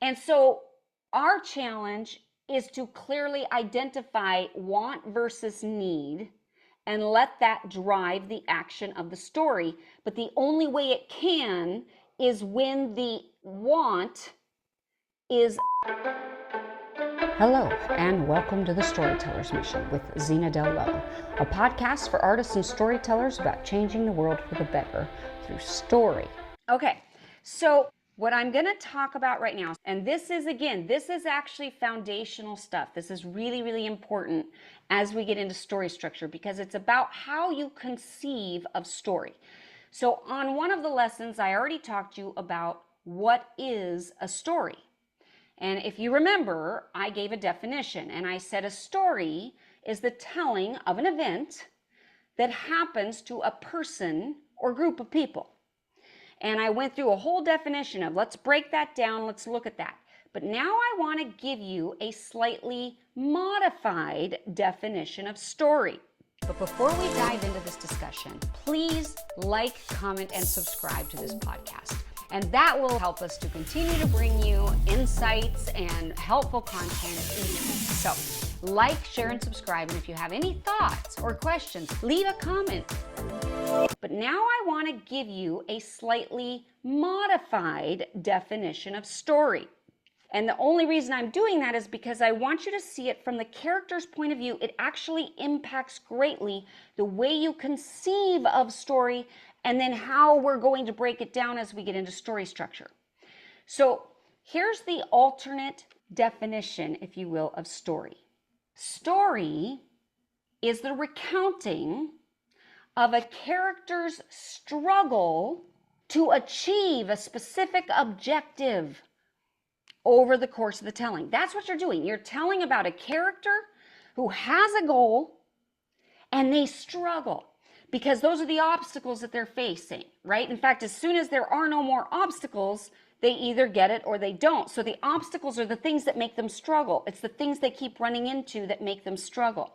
And so our challenge is to clearly identify want versus need and let that drive the action of the story. But the only way it can is when the want is. Hello, and welcome to The Storyteller's Mission with Zena Del Lo, a podcast for artists and storytellers about changing the world for the better through story. Okay, so what I'm going to talk about right now, and this is actually foundational stuff. This is really, really important as we get into story structure because it's about how you conceive of story. So on one of the lessons, I already talked to you about what is a story. And if you remember, I gave a definition and I said a story is the telling of an event that happens to a person or group of people. And I went through a whole definition of let's break that down, let's look at that. But now I want to give you a slightly modified definition of story. But before we dive into this discussion, please like, comment, and subscribe to this podcast. And that will help us to continue to bring you insights and helpful content each week. So like, share, and subscribe. And if you have any thoughts or questions, leave a comment. But now I want to give you a slightly modified definition of story. And the only reason I'm doing that is because I want you to see it from the character's point of view. It actually impacts greatly the way you conceive of story and then how we're going to break it down as we get into story structure. So here's the alternate definition, if you will, of story. Story is the recounting of a character's struggle to achieve a specific objective over the course of the telling. That's what you're doing. You're telling about a character who has a goal and they struggle because those are the obstacles that they're facing, right? In fact, as soon as there are no more obstacles, they either get it or they don't. So the obstacles are the things that make them struggle. It's the things they keep running into that make them struggle.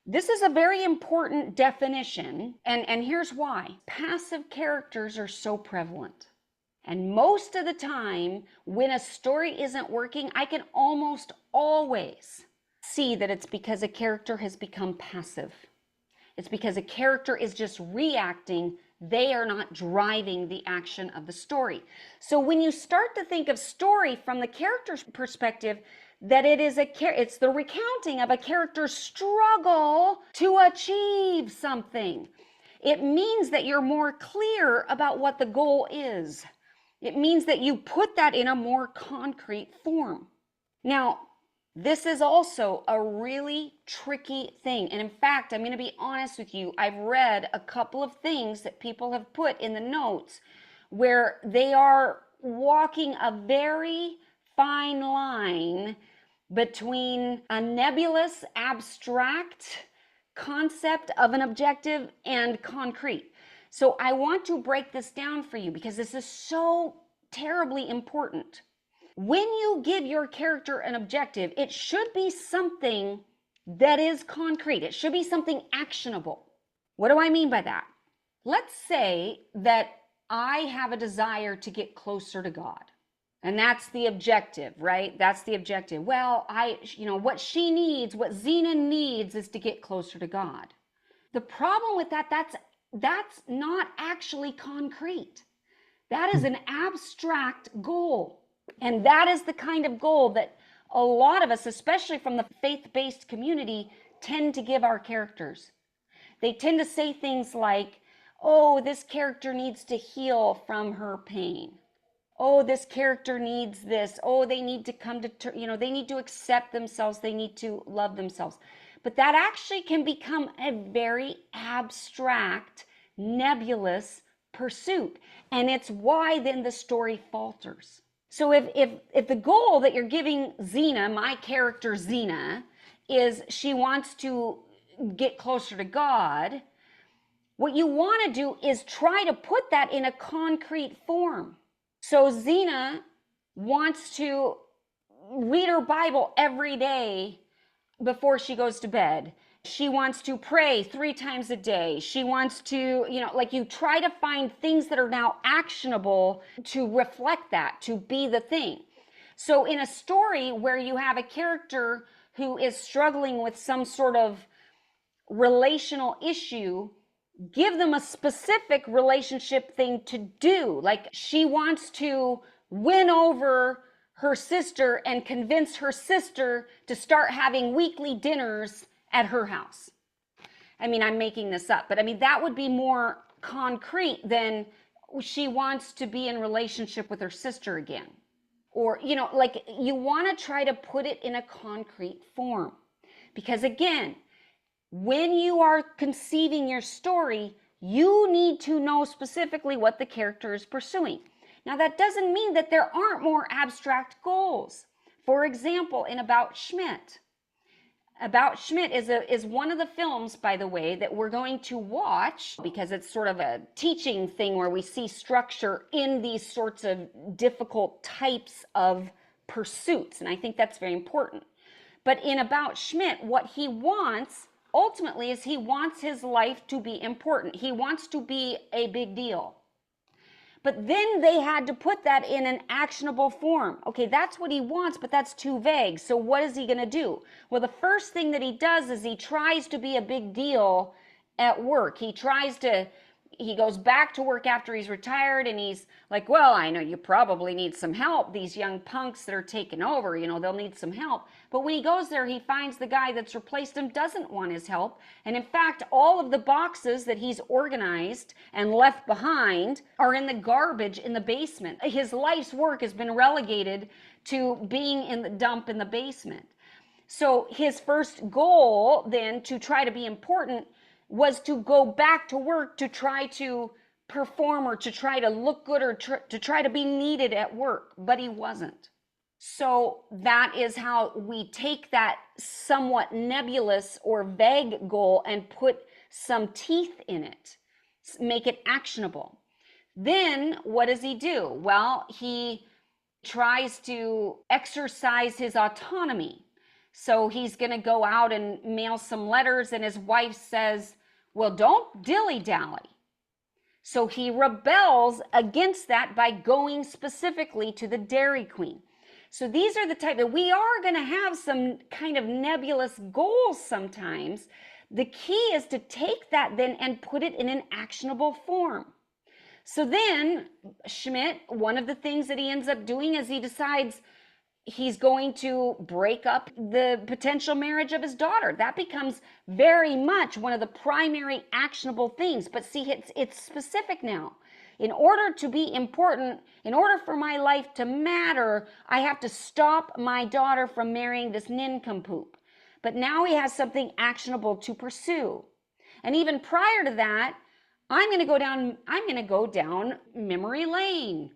This is a very important definition, and here's why. Passive characters are so prevalent. And most of the time, when a story isn't working, I can almost always see that it's because a character has become passive. It's because a character is just reacting. They are not driving the action of the story. So when you start to think of story from the character's perspective, that it's the recounting of a character's struggle to achieve something. It means that you're more clear about what the goal is. It means that you put that in a more concrete form. Now, this is also a really tricky thing. And in fact, I'm going to be honest with you. I've read a couple of things that people have put in the notes where they are walking a very fine line between a nebulous, abstract concept of an objective and concrete. So I want to break this down for you because this is so terribly important. When you give your character an objective, it should be something that is concrete. It should be something actionable. What do I mean by that? Let's say that I have a desire to get closer to God. And that's the objective, right? That's the objective. Well, what she needs, what Zena needs is to get closer to God. The problem with that's not actually concrete. That is an abstract goal. And that is the kind of goal that a lot of us, especially from the faith-based community, tend to give our characters. They tend to say things like, oh, this character needs to heal from her pain. Oh, this character needs this. Oh, they need to come to, they need to accept themselves. They need to love themselves. But that actually can become a very abstract, nebulous pursuit. And it's why then the story falters. So if the goal that you're giving Zena, my character Zena, is she wants to get closer to God, what you want to do is try to put that in a concrete form. So Zena wants to read her Bible every day before she goes to bed. She wants to pray 3 times a day. She wants to, you try to find things that are now actionable to reflect that, to be the thing. So in a story where you have a character who is struggling with some sort of relational issue, give them a specific relationship thing to do. Like she wants to win over her sister and convince her sister to start having weekly dinners at her house. I mean, I'm making this up, but I mean, that would be more concrete than she wants to be in relationship with her sister again. Or, you know, like you want to try to put it in a concrete form. Because again, when you are conceiving your story, you need to know specifically what the character is pursuing. Now, that doesn't mean that there aren't more abstract goals. For example, in About Schmidt. About Schmidt is one of the films, by the way, that we're going to watch because it's sort of a teaching thing where we see structure in these sorts of difficult types of pursuits. And I think that's very important. But in About Schmidt, what he wants ultimately is he wants his life to be important. He wants to be a big deal. But then they had to put that in an actionable form. Okay, that's what he wants, but that's too vague. So what is he going to do? Well, the first thing that he does is he tries to be a big deal at work. He goes back to work after he's retired and he's like, well, I know you probably need some help. These young punks that are taking over, you know, they'll need some help. But when he goes there, he finds the guy that's replaced him doesn't want his help. And in fact, all of the boxes that he's organized and left behind are in the garbage in the basement. His life's work has been relegated to being in the dump in the basement. So his first goal then to try to be important was to go back to work to try to perform or to try to look good or to try to be needed at work, but he wasn't. So that is how we take that somewhat nebulous or vague goal and put some teeth in it, make it actionable. Then what does he do? Well, he tries to exercise his autonomy. So he's going to go out and mail some letters, and his wife says, well, don't dilly-dally. So he rebels against that by going specifically to the Dairy Queen. So these are the type that we are going to have some kind of nebulous goals sometimes. The key is to take that then and put it in an actionable form. So then Schmidt, one of the things that he ends up doing is he decides he's going to break up the potential marriage of his daughter. That becomes very much one of the primary actionable things. But see, it's specific now. In order to be important, in order for my life to matter, I have to stop my daughter from marrying this nincompoop. But now he has something actionable to pursue. And even prior to that, I'm going to go down memory lane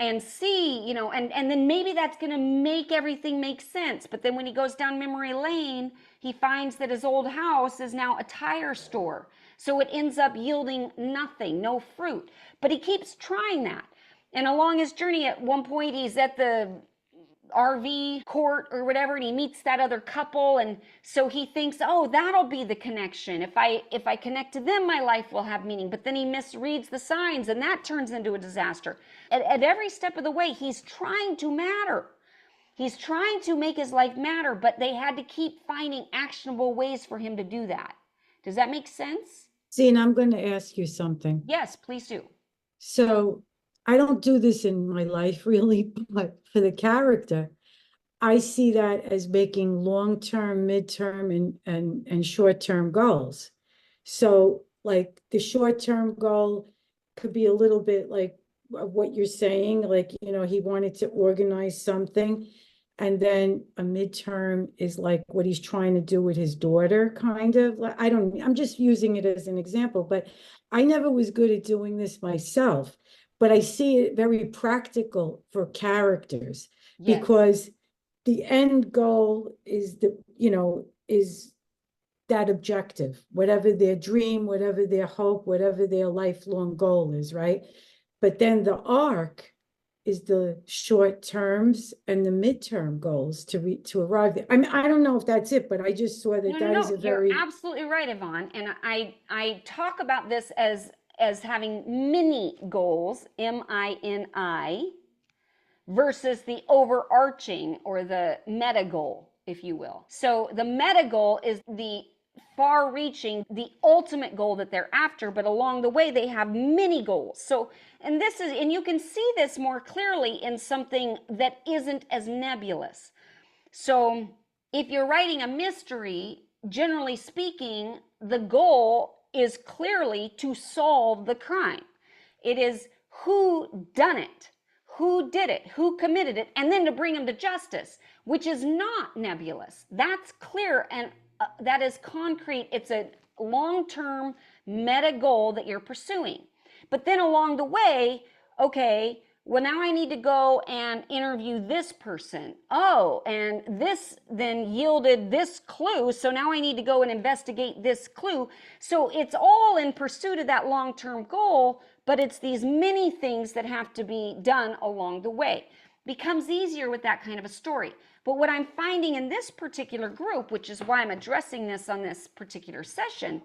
and see, you know, and then maybe that's going to make everything make sense. But then when he goes down memory lane, he finds that his old house is now a tire store. So it ends up yielding nothing, no fruit. But he keeps trying that. And along his journey, at one point, he's at the RV court or whatever, and he meets that other couple, and so he thinks, oh, that'll be the connection. If I connect to them, my life will have meaning. But then he misreads the signs, and that turns into a disaster. At every step of the way, he's trying to matter. He's trying to make his life matter, but they had to keep finding actionable ways for him to do that. Does that make sense? See, and I'm going to ask you something. Yes, please do. So I don't do this in my life really, but for the character, I see that as making long-term, midterm, and short-term goals. So like the short-term goal could be a little bit like what you're saying, like, you know, he wanted to organize something. And then a midterm is like what he's trying to do with his daughter, kind of. Like, I'm just using it as an example, but I never was good at doing this myself. But I see it very practical for characters. Yes. Because the end goal is is that objective, whatever their dream, whatever their hope, whatever their lifelong goal is, right? But then the arc is the short terms and the midterm goals to arrive there. I mean, I don't know if that's it, but I just saw that that is a very... You're absolutely right, Yvonne. And I talk about this as having mini goals, MINI, versus the overarching or the meta goal, if you will. So the meta goal is the far reaching, the ultimate goal that they're after, but along the way they have many goals. So, and you can see this more clearly in something that isn't as nebulous. So if you're writing a mystery, generally speaking, the goal is clearly to solve the crime. It is who done it, who did it, who committed it, and then to bring them to justice, which is not nebulous. That's clear and that is concrete. It's a long-term meta goal that you're pursuing. But then along the way, okay, well, now I need to go and interview this person. Oh, and this then yielded this clue. So now I need to go and investigate this clue. So it's all in pursuit of that long-term goal, but it's these many things that have to be done along the way. Becomes easier with that kind of a story. But what I'm finding in this particular group, which is why I'm addressing this on this particular session,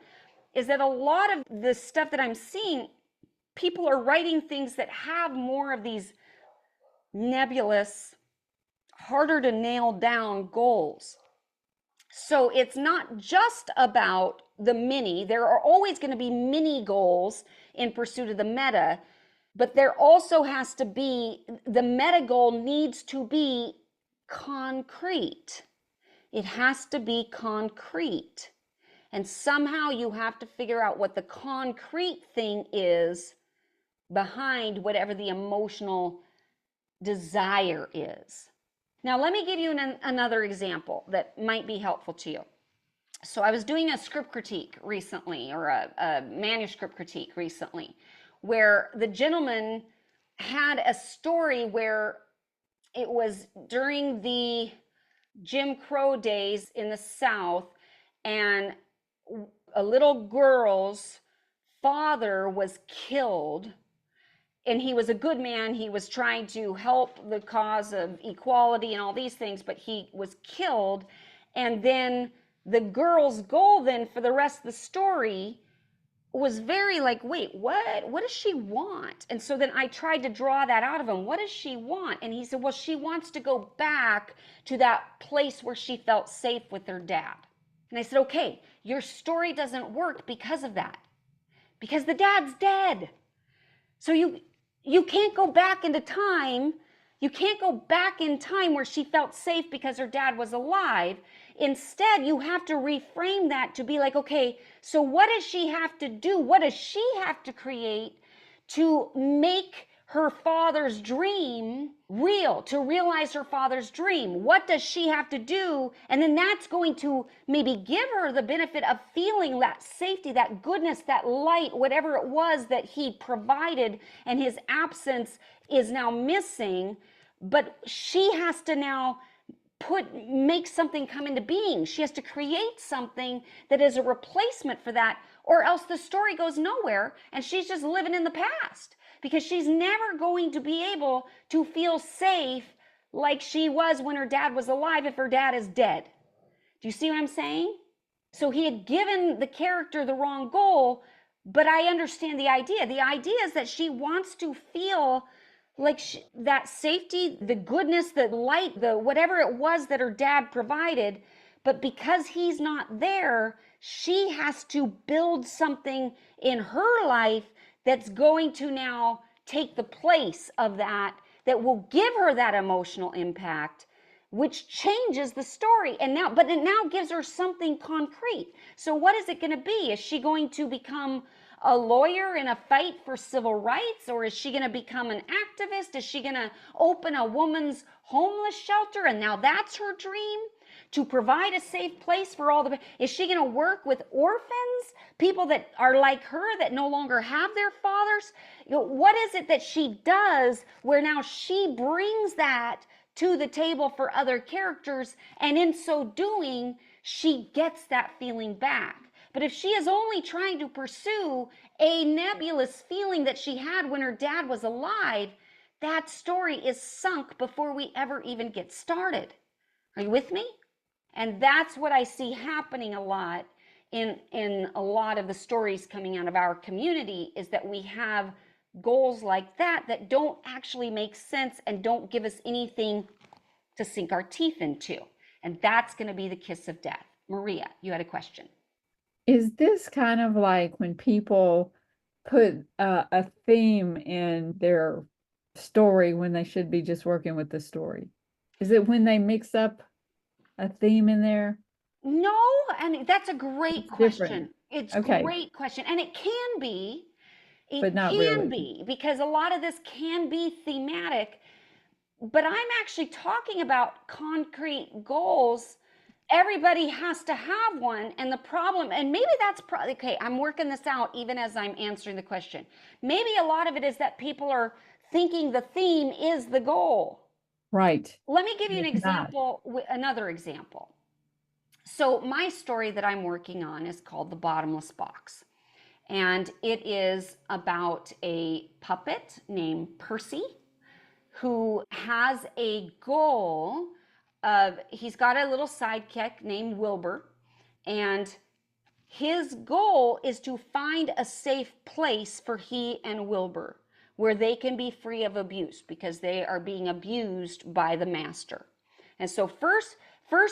is that a lot of the stuff that I'm seeing, people are writing things that have more of these nebulous, harder to nail down goals. So it's not just about the mini. There are always going to be mini goals in pursuit of the meta, but there also has to be, the meta goal needs to be concrete. It has to be concrete. And somehow you have to figure out what the concrete thing is behind whatever the emotional desire is. Now, let me give you another example that might be helpful to you. So I was doing a script critique recently, or a manuscript critique recently, where the gentleman had a story where it was during the Jim Crow days in the South, and a little girl's father was killed, and he was a good man. He was trying to help the cause of equality and all these things, but he was killed. And then the girl's goal then for the rest of the story was very like, wait, what does she want? And so then I tried to draw that out of him. What does she want? And he said, well, she wants to go back to that place where she felt safe with her dad. And I said, okay, your story doesn't work because of that, because the dad's dead. So you can't go back into time. You can't go back in time where she felt safe because her dad was alive. Instead, you have to reframe that to be like, okay, so what does she have to do? What does she have to create to make her father's dream real, to realize her father's dream? What does she have to do? And then that's going to maybe give her the benefit of feeling that safety, that goodness, that light, whatever it was that he provided and his absence is now missing. But she has to now make something come into being. She has to create something that is a replacement for that, or else the story goes nowhere and she's just living in the past, because she's never going to be able to feel safe like she was when her dad was alive if her dad is dead. Do you see what I'm saying? So he had given the character the wrong goal, but I understand the idea. The idea is that she wants to feel like that safety, the goodness, the light, the whatever it was that her dad provided. But because he's not there, she has to build something in her life that's going to now take the place of that will give her that emotional impact, which changes the story. But it now gives her something concrete. So what is it going to be? Is she going to become a lawyer in a fight for civil rights, or is she going to become an activist? Is she going to open a woman's homeless shelter, and now that's her dream, to provide a safe place for all the... Is she going to work with orphans, people that are like her that no longer have their fathers? What is it that she does where now she brings that to the table for other characters, and in so doing she gets that feeling back? But if she is only trying to pursue a nebulous feeling that she had when her dad was alive, that story is sunk before we ever even get started. Are you with me? And that's what I see happening a lot in a lot of the stories coming out of our community, is that we have goals like that don't actually make sense and don't give us anything to sink our teeth into. And that's going to be the kiss of death. Maria, you had a question. Is this kind of like when people put a theme in their story when they should be just working with the story? Is it when they mix up a theme in there? No, and that's a great It's question. different. It's Okay. great question. And it can be, But not really. because a lot of this can be thematic, but I'm actually talking about concrete goals. Everybody has to have one. And the problem, and maybe that's okay, I'm working this out even as I'm answering the question. Maybe a lot of it is that people are thinking the theme is the goal. Right. Let me give you an It's not. example, another example. So my story that I'm working on is called The Bottomless Box. And it is about a puppet named Percy who has a goal of, he's got a little sidekick named Wilbur, and his goal is to find a safe place for he and Wilbur where they can be free of abuse because they are being abused by the master. And so first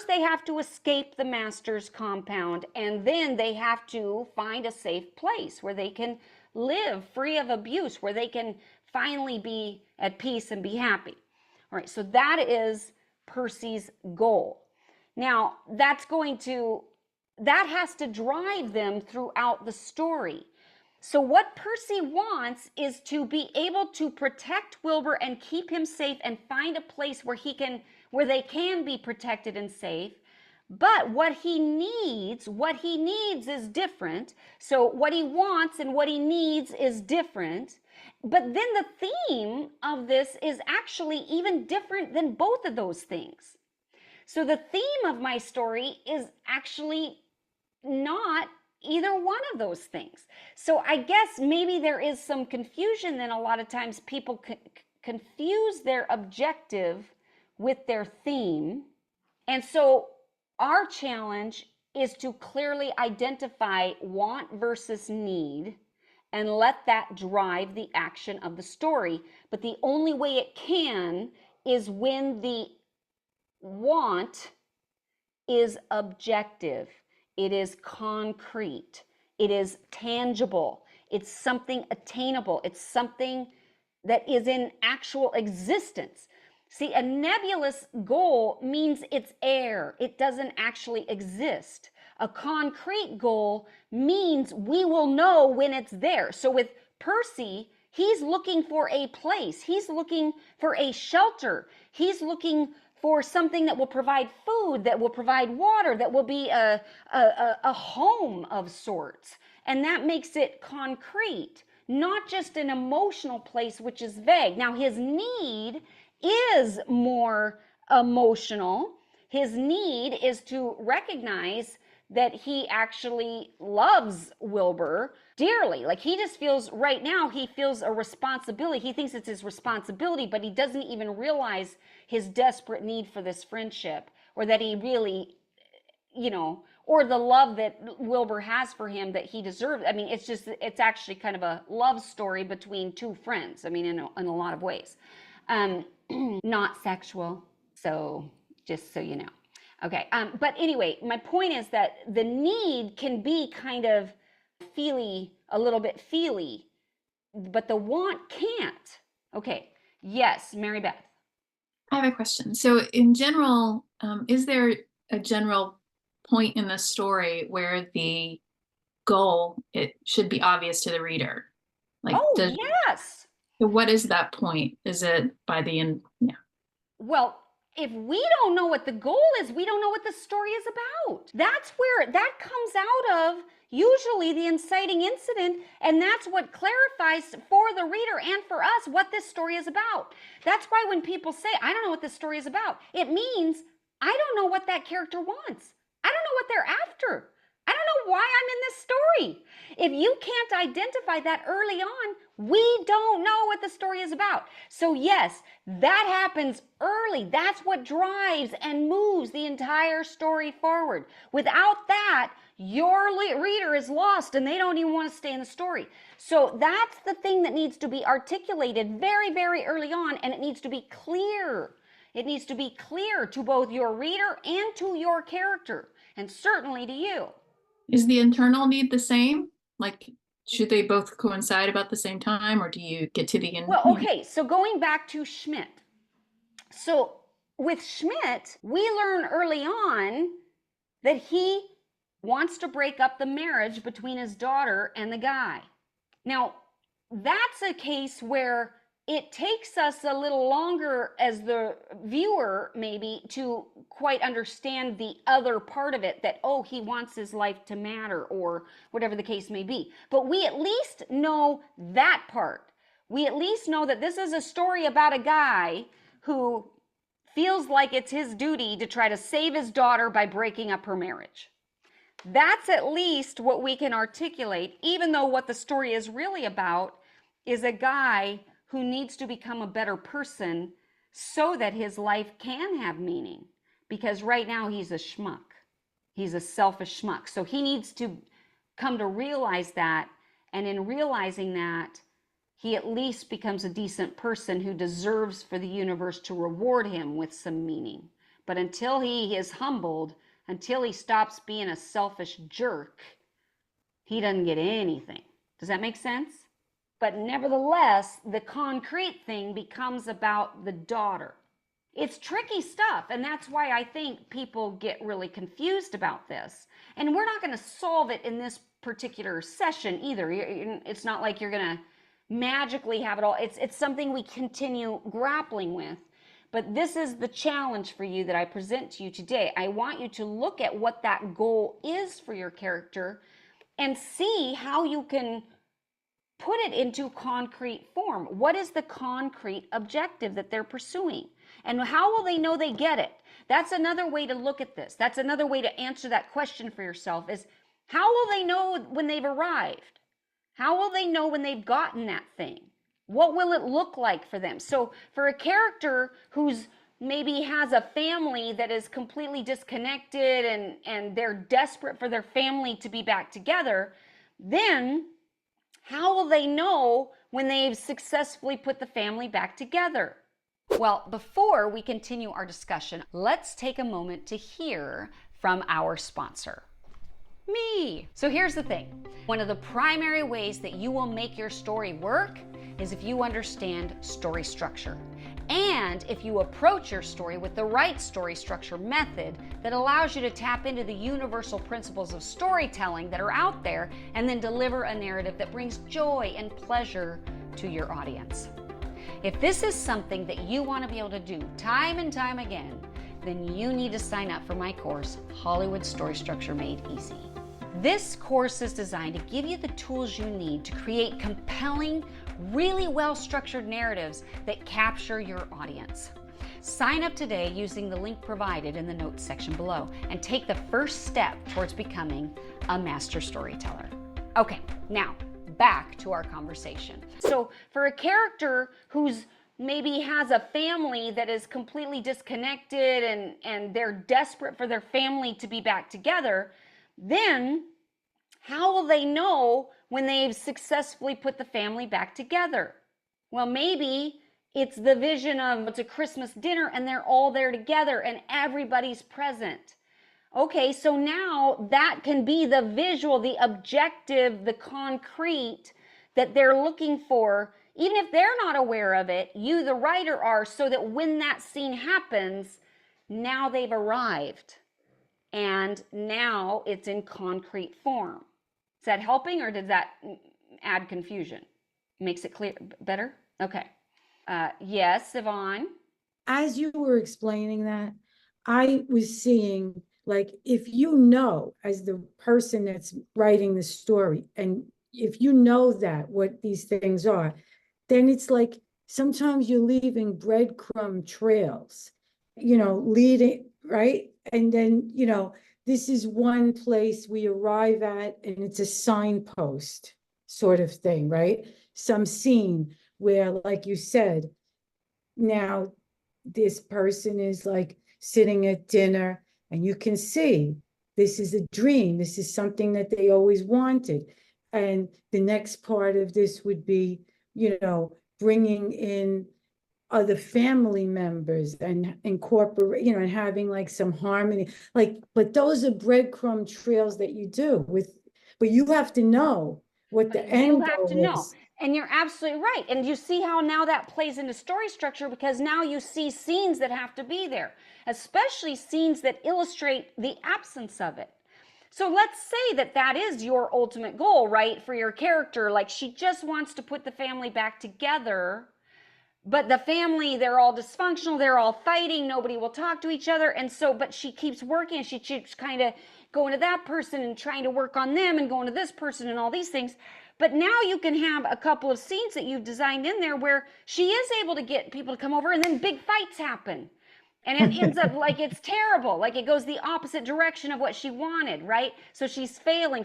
they have to escape the master's compound, and then they have to find a safe place where they can live free of abuse, where they can finally be at peace and be happy. All right, so that is Percy's goal. Now, that has to drive them throughout the story. So what Percy wants is to be able to protect Wilbur and keep him safe and find a place where they can be protected and safe. But what he needs is different. So what he wants and what he needs is different. But then the theme of this is actually even different than both of those things. So the theme of my story is actually not either one of those things. So I guess maybe there is some confusion. Then a lot of times people confuse their objective with their theme. And so our challenge is to clearly identify want versus need and let that drive the action of the story. But the only way it can is when the want is objective. It is concrete. It is tangible. It's something attainable. It's something that is in actual existence. See, a nebulous goal means it's air. It doesn't actually exist. A concrete goal means we will know when it's there. So with Percy, he's looking for a place. He's looking for a shelter. He's looking for something that will provide food, that will provide water, that will be a home of sorts. And that makes it concrete, not just an emotional place, which is vague. Now, his need is more emotional. His need is to recognize that he actually loves Wilbur dearly. Like he just feels right now, he feels a responsibility. He thinks it's his responsibility, but he doesn't even realize his desperate need for this friendship, or that he really, or the love that Wilbur has for him that he deserves. I mean, it's actually kind of a love story between two friends. I mean, in a lot of ways. Not sexual. So just so you know. Okay. But anyway, my point is that the need can be kind of feely, a little bit feely, but the want can't. Okay. Yes, Mary Beth. I have a question. So in general, is there a general point in the story where the goal, it should be obvious to the reader? Like, yes. So what is that point? Is it by the end? Yeah. Well, if we don't know what the goal is, we don't know what the story is about. That's where that comes out of usually the inciting incident, and that's what clarifies for the reader and for us what this story is about. That's why when people say, I don't know what this story is about, it means I don't know what that character wants. I don't know what they're after. I don't know why I'm in this story. If you can't identify that early on, we don't know what the story is about. So yes, that happens early. That's what drives and moves the entire story forward. Without that, your reader is lost and they don't even want to stay in the story. So that's the thing that needs to be articulated very, very early on, and it needs to be clear. It needs to be clear to both your reader and to your character, and certainly to you. Is the internal need the same? Like, should they both coincide about the same time, or do you get to the end? Well, okay, so going back to Schmidt. So with Schmidt, we learn early on that he wants to break up the marriage between his daughter and the guy. Now, that's a case where it takes us a little longer as the viewer, maybe, to quite understand the other part of it, that, oh, he wants his life to matter, or whatever the case may be. But we at least know that part. We at least know that this is a story about a guy who feels like it's his duty to try to save his daughter by breaking up her marriage. That's at least what we can articulate, even though what the story is really about is a guy who needs to become a better person so that his life can have meaning. Because right now he's a schmuck. He's a selfish schmuck. So he needs to come to realize that, and in realizing that, he at least becomes a decent person who deserves for the universe to reward him with some meaning. But until he is humbled, until he stops being a selfish jerk, he doesn't get anything. Does that make sense? But nevertheless, the concrete thing becomes about the daughter. It's tricky stuff, and that's why I think people get really confused about this. And we're not going to solve it in this particular session either. It's not like you're going to magically have it all. It's something we continue grappling with. But this is the challenge for you that I present to you today. I want you to look at what that goal is for your character and see how you can put it into concrete form. What is the concrete objective that they're pursuing? And how will they know they get it? That's another way to look at this. That's another way to answer that question for yourself, is how will they know when they've arrived? How will they know when they've gotten that thing? What will it look like for them? So for a character who's maybe has a family that is completely disconnected and they're desperate for their family to be back together, then how will they know when they've successfully put the family back together? Well, before we continue our discussion, let's take a moment to hear from our sponsor, me. So here's the thing. One of the primary ways that you will make your story work is if you understand story structure. And if you approach your story with the right story structure method that allows you to tap into the universal principles of storytelling that are out there and then deliver a narrative that brings joy and pleasure to your audience. If this is something that you want to be able to do time and time again, then you need to sign up for my course, Hollywood Story Structure Made Easy. This course is designed to give you the tools you need to create compelling, really well-structured narratives that capture your audience. Sign up today using the link provided in the notes section below and take the first step towards becoming a master storyteller. Okay, now back to our conversation. So for a character who's maybe has a family that is completely disconnected and they're desperate for their family to be back together, then how will they know when they've successfully put the family back together? Well, maybe it's the vision of it's a Christmas dinner and they're all there together and everybody's present. Okay, so now that can be the visual, the objective, the concrete that they're looking for. Even if they're not aware of it, you, the writer, are, so that when that scene happens, now they've arrived. And now it's in concrete form. Is that helping, or did that add confusion? Makes it clear better? Okay. Yes, Yvonne? As you were explaining that, I was seeing, like, if you know, as the person that's writing the story, and if you know that what these things are, then it's like sometimes you're leaving breadcrumb trails, leading, right? And then, this is one place we arrive at, and it's a signpost sort of thing, right? Some scene where, like you said, now this person is like sitting at dinner, and you can see this is a dream. This is something that they always wanted. And the next part of this would be, bringing in other family members and incorporate, and having like some harmony, but those are breadcrumb trails that you do but you have to know what the end You have to goal know. is. And you're absolutely right. And you see how now that plays into story structure, because now you see scenes that have to be there, especially scenes that illustrate the absence of it. So let's say that that is your ultimate goal, right? For your character, like she just wants to put the family back together, but the family, they're all dysfunctional, they're all fighting, nobody will talk to each other. And so, but she keeps working, she keeps kind of going to that person and trying to work on them and going to this person and all these things. But now you can have a couple of scenes that you've designed in there where she is able to get people to come over, and then big fights happen. And it ends up like it's terrible, like it goes the opposite direction of what she wanted, right? So she's failing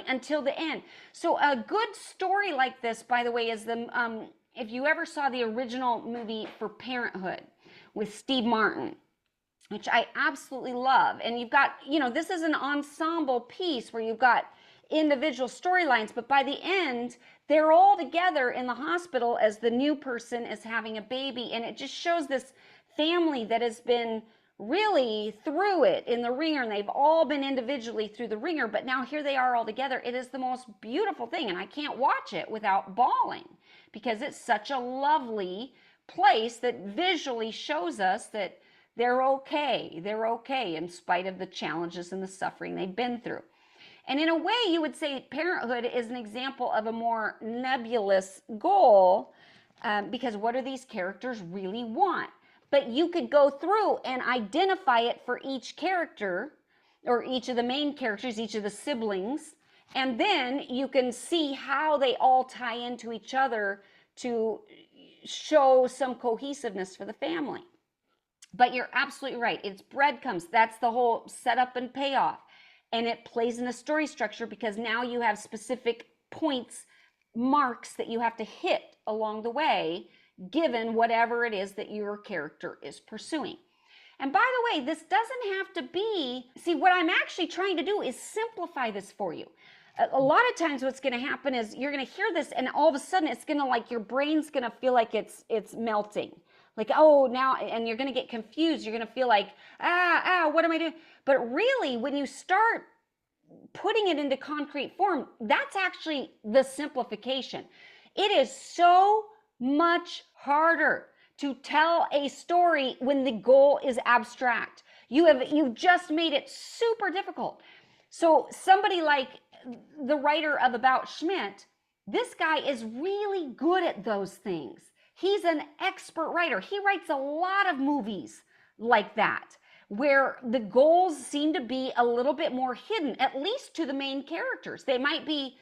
until the end. So a good story like this, by the way, is if you ever saw the original movie for Parenthood with Steve Martin, which I absolutely love. And you've got, this is an ensemble piece where you've got individual storylines, but by the end, they're all together in the hospital as the new person is having a baby. And it just shows this family that has been really through it in the ringer, and they've all been individually through the ringer, but now here they are all together. It is the most beautiful thing, and I can't watch it without bawling, because it's such a lovely place that visually shows us that they're okay in spite of the challenges and the suffering they've been through. And in a way, you would say Parenthood is an example of a more nebulous goal, because what do these characters really want? But you could go through and identify it for each character, or each of the main characters, each of the siblings, and then you can see how they all tie into each other to show some cohesiveness for the family. But you're absolutely right. It's breadcrumbs. That's the whole setup and payoff. And it plays in the story structure, because now you have specific points, marks that you have to hit along the way, given whatever it is that your character is pursuing. And by the way, this doesn't have to be, see, what I'm actually trying to do is simplify this for you. A lot of times what's going to happen is you're going to hear this, and all of a sudden it's going to, like, your brain's going to feel like it's melting. Like, oh, now, and you're going to get confused. You're going to feel like, what am I doing? But really, when you start putting it into concrete form, that's actually the simplification. It is so much harder to tell a story when the goal is abstract. You've just made it super difficult. So somebody like the writer of About Schmidt, this guy is really good at those things. He's an expert writer. He writes a lot of movies like that, where the goals seem to be a little bit more hidden, at least to the main characters. They might be,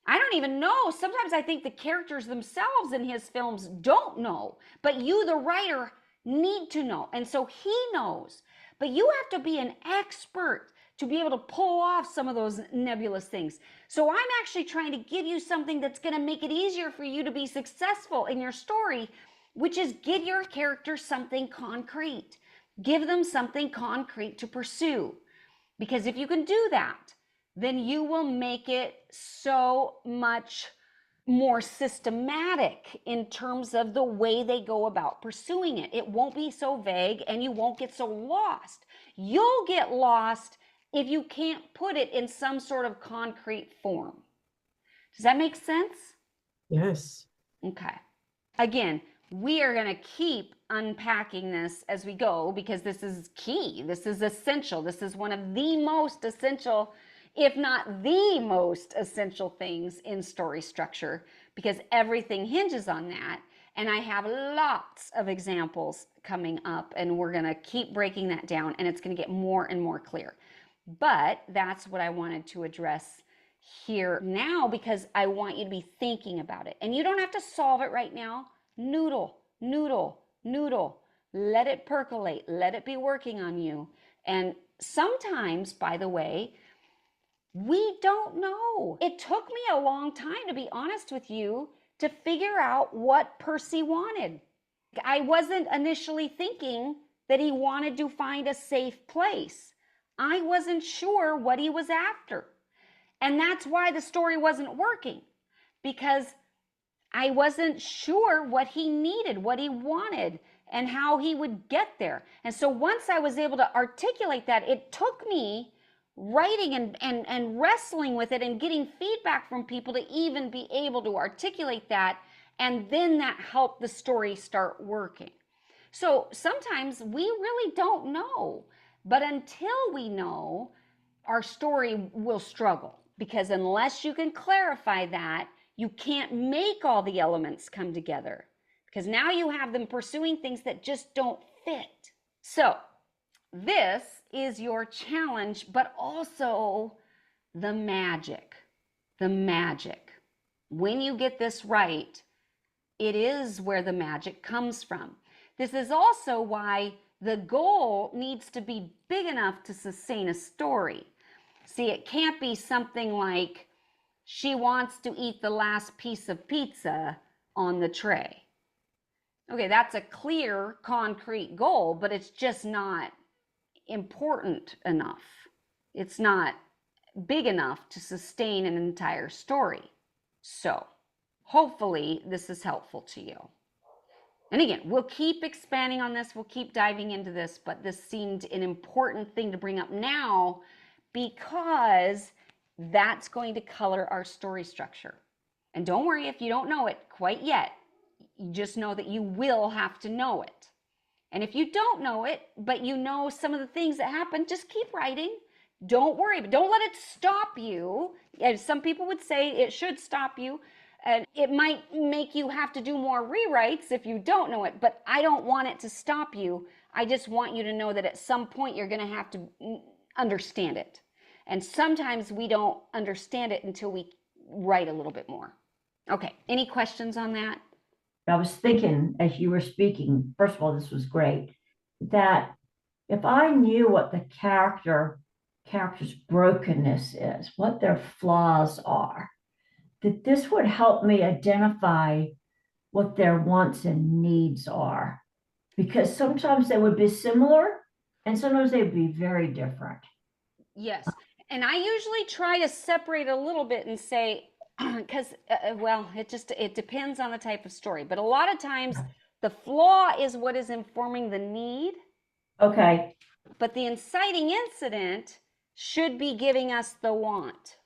I don't even know. Sometimes I think the characters themselves in his films don't know, but you, the writer, need to know. And so he knows. But you have to be an expert to be able to pull off some of those nebulous things. So I'm actually trying to give you something that's going to make it easier for you to be successful in your story, which is give your character something concrete. Give them something concrete to pursue. Because if you can do that, then you will make it so much more systematic in terms of the way they go about pursuing it. It won't be so vague, and you won't get so lost. You'll get lost if you can't put it in some sort of concrete form. Does that make sense? Yes. Okay. Again, we are going to keep unpacking this as we go, because this is key. This is essential. This is one of the most essential, if not the most essential things in story structure, because everything hinges on that. And I have lots of examples coming up, and we're going to keep breaking that down, and it's going to get more and more clear. But that's what I wanted to address here now, because I want you to be thinking about it. And you don't have to solve it right now. Noodle. Let it percolate. Let it be working on you. And sometimes, by the way, we don't know. It took me a long time, to be honest with you, to figure out what Percy wanted. I wasn't initially thinking that he wanted to find a safe place. I wasn't sure what he was after. And that's why the story wasn't working, because I wasn't sure what he needed, what he wanted, and how he would get there. And so once I was able to articulate that, it took me writing and wrestling with it and getting feedback from people to even be able to articulate that. And then that helped the story start working. So sometimes we really don't know, but until we know, our story will struggle, because unless you can clarify that, you can't make all the elements come together, because now you have them pursuing things that just don't fit. So this is your challenge, but also the magic. The magic. When you get this right, it is where the magic comes from. This is also why the goal needs to be big enough to sustain a story. See, it can't be something like, she wants to eat the last piece of pizza on the tray. Okay, that's a clear, concrete goal, but it's just not important enough. It's not big enough to sustain an entire story. So, hopefully this is helpful to you. And again, we'll keep expanding on this, we'll keep diving into this, but this seemed an important thing to bring up now, because that's going to color our story structure. And don't worry if you don't know it quite yet. You just know that you will have to know it. And if you don't know it, but you know some of the things that happen, just keep writing. Don't worry, but don't let it stop you. As some people would say, it should stop you. And it might make you have to do more rewrites if you don't know it, but I don't want it to stop you. I just want you to know that at some point you're going to have to understand it. And sometimes we don't understand it until we write a little bit more. Okay, any questions on that? I was thinking as you were speaking, first of all, this was great, that if I knew what the character's brokenness is, what their flaws are, that this would help me identify what their wants and needs are. Because sometimes they would be similar and sometimes they would be very different. Yes. And I usually try to separate a little bit and say, because, well, it depends on the type of story. But a lot of times the flaw is what is informing the need. Okay. But the inciting incident should be giving us the want.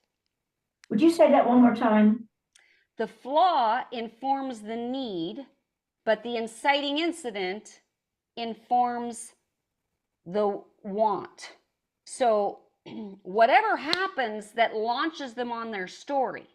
Would you say that one more time? The flaw informs the need, but the inciting incident informs the want. So whatever happens that launches them on their story,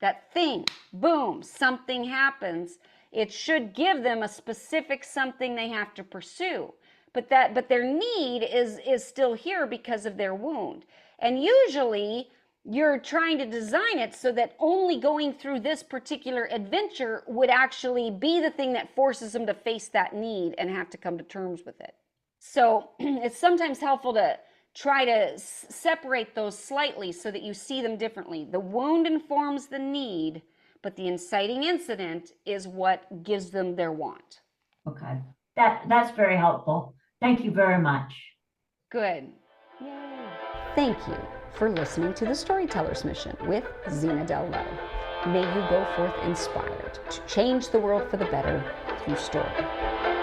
that thing, boom, something happens, it should give them a specific something they have to pursue. But their need is still here because of their wound. And usually you're trying to design it so that only going through this particular adventure would actually be the thing that forces them to face that need and have to come to terms with it. So it's sometimes helpful to try to separate those slightly so that you see them differently. The wound informs the need, but the inciting incident is what gives them their want. Okay. That's very helpful. Thank you very much. Good. Yay. Thank you for listening to The Storyteller's Mission with Zena Del Lowe. May you go forth inspired to change the world for the better through story.